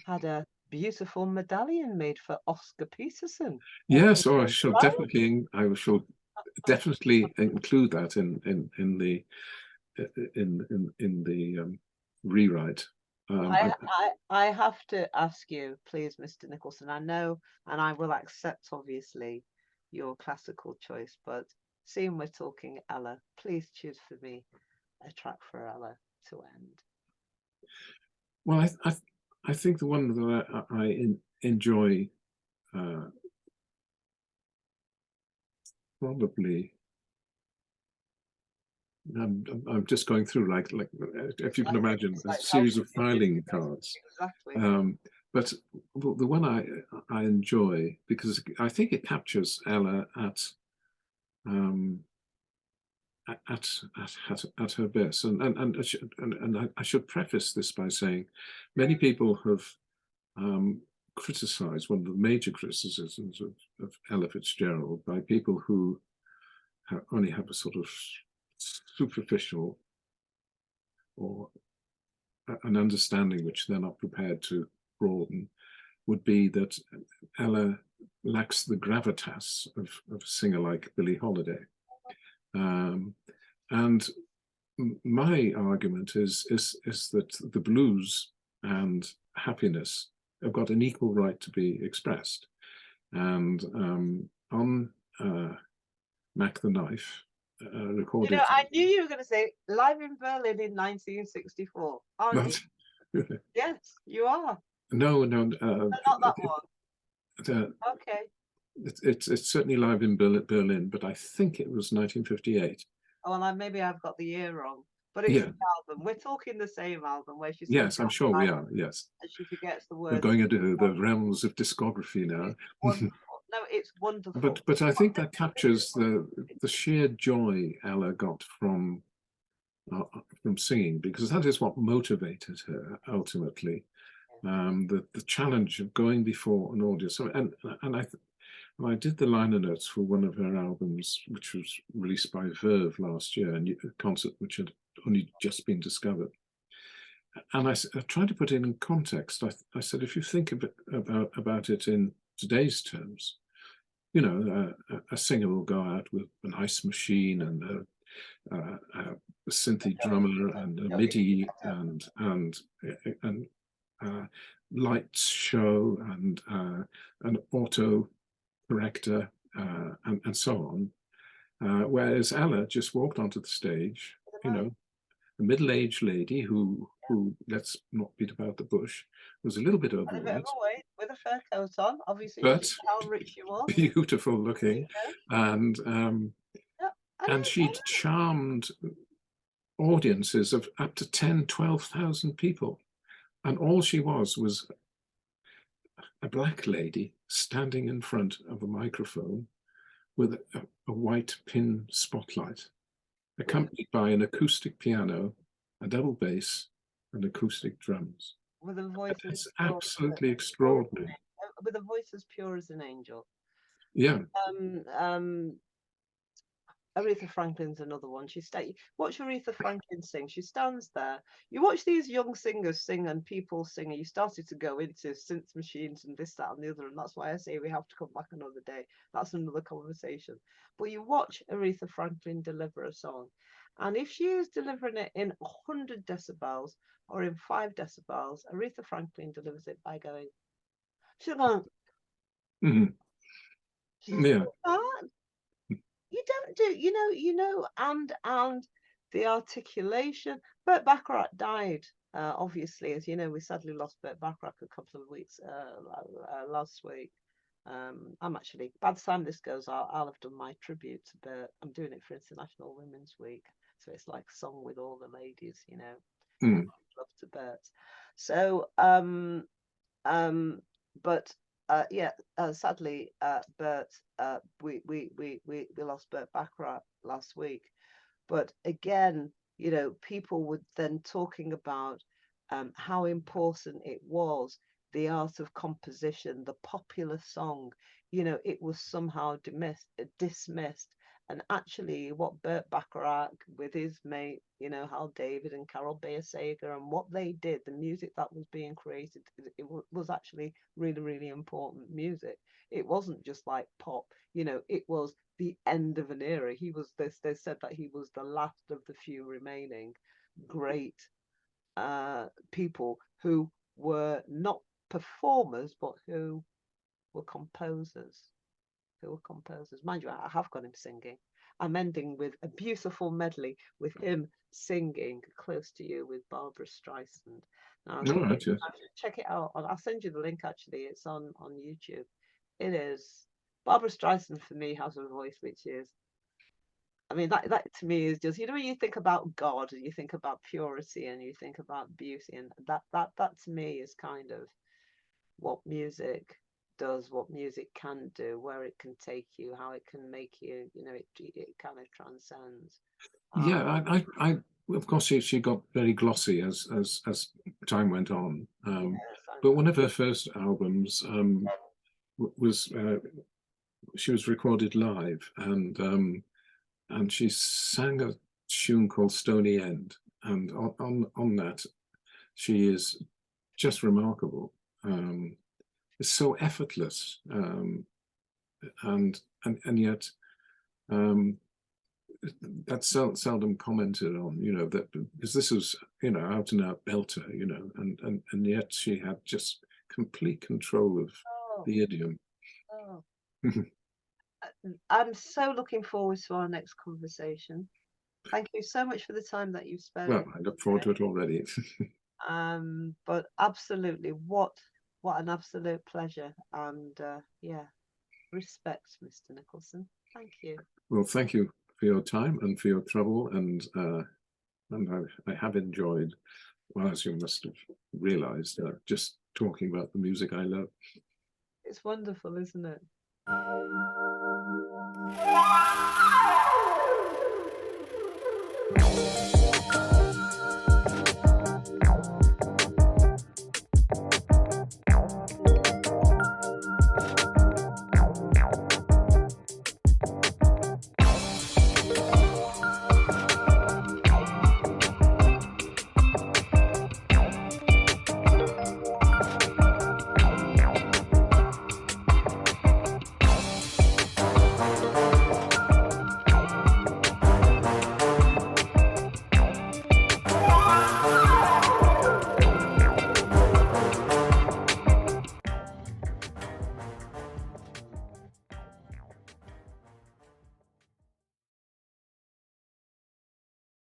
had a beautiful medallion made for Oscar Peterson. Yes, I shall definitely include that in the rewrite. I have to ask you, please, Mr. Nicholson. I know, and I will accept, obviously, your classical choice, but seeing we're talking Ella, please choose for me a track for Ella to end. Well, I think the one that I enjoy probably. I'm just going through like if you can imagine a series of filing cards. Exactly. But the one I enjoy because I think it captures Ella at her best, and I should preface this by saying many people have criticized one of the major criticisms of Ella Fitzgerald by people who only have a sort of superficial or an understanding which they're not prepared to broaden, would be that Ella lacks the gravitas of a singer like Billie Holiday. And my argument is that the blues and happiness have got an equal right to be expressed. And on Mac the Knife, recorded. You know, I knew you were going to say live in Berlin in 1964, aren't you? Yes, you are. No, not that one. Okay. It's certainly live in Berlin, but I think it was 1958. Oh, well, maybe I've got the year wrong. But it's the album. We're talking the same album where she's. Yes, I'm sure we are. Yes. And she forgets the words. We're going into the realms of discography now. No, it's wonderful. But I think that captures the sheer joy Ella got from singing, because that is what motivated her ultimately. The challenge of going before an audience. And I did the liner notes for one of her albums, which was released by Verve last year, a concert which had only just been discovered. And I tried to put it in context. I said, if you think about it in today's terms, you know, a singer will go out with an ice machine and a synthy drummer and a MIDI and lights show and an auto corrector and so on. Whereas Ella just walked onto the stage, you know, a middle-aged lady who, let's not beat about the bush, was a little bit overweight. With a fur coat on, obviously, but how rich she was. Beautiful looking, and she'd charmed audiences of up to 10,000-12,000 people, and all she was a black lady standing in front of a microphone with a white pin spotlight, accompanied by an acoustic piano, a double bass, and acoustic drums. With a voice it's absolutely extraordinary. With a voice as pure as an angel. Yeah. Aretha Franklin's another one. Watch Aretha Franklin sing. She stands there. You watch these young singers sing and people sing, and you started to go into synth machines and this, that, and the other. And that's why I say we have to come back another day. That's another conversation. But you watch Aretha Franklin deliver a song, and if she is delivering it in 100 decibels or in 5 decibels, Aretha Franklin delivers it by going, she's going, yeah. You don't do, you know, and the articulation. Burt Bacharach died, obviously, as you know. We sadly lost Burt Bacharach a couple of weeks last week. I'm actually, by the time this goes out, I'll have done my tribute to Burt. I'm doing it for International Women's Week, so it's like a song with all the ladies, you know. Love to Burt. So, but. Sadly, Burt, we lost Burt Bacharach last week. But again, you know, people were then talking about how important it was, the art of composition, the popular song, you know, it was somehow dismissed. And actually, what Burt Bacharach with his mate, you know, Hal David and Carol Bayer Sager, and what they did, the music that was being created, was actually really, really important music. It wasn't just like pop, you know, it was the end of an era. He was this, they said that he was the last of the few remaining great people who were not performers, but who were composers. Mind you, I have got him singing. I'm ending with a beautiful medley with him singing Close to You with Barbara Streisand. Now, I All think right, yes. I should check it out. I'll send you the link, actually. It's on YouTube. It is. Barbara Streisand, for me, has a voice which is, I mean, that to me is just, you know, when you think about God and you think about purity and you think about beauty, and that to me is kind of what music does, what music can do, where it can take you, how it can make you, you know, it kind of transcends. Yeah, I of course she got very glossy as time went on. Yes, But one of her first albums was she was recorded live, and she sang a tune called Stony End, and on that she is just remarkable. It's so effortless, and yet that's seldom commented on, you know, that because this was, you know, out and out belter, you know, and yet she had just complete control of the idiom. Oh. I'm so looking forward to our next conversation. Thank you so much for the time that you've spent. Well, I look forward to it already. But absolutely, what an absolute pleasure, and yeah, respect, Mr. Nicholson. Thank you. Well, thank you for your time and for your trouble, and I have enjoyed, well, as you must have realized, just talking about the music I love. It's wonderful, isn't it?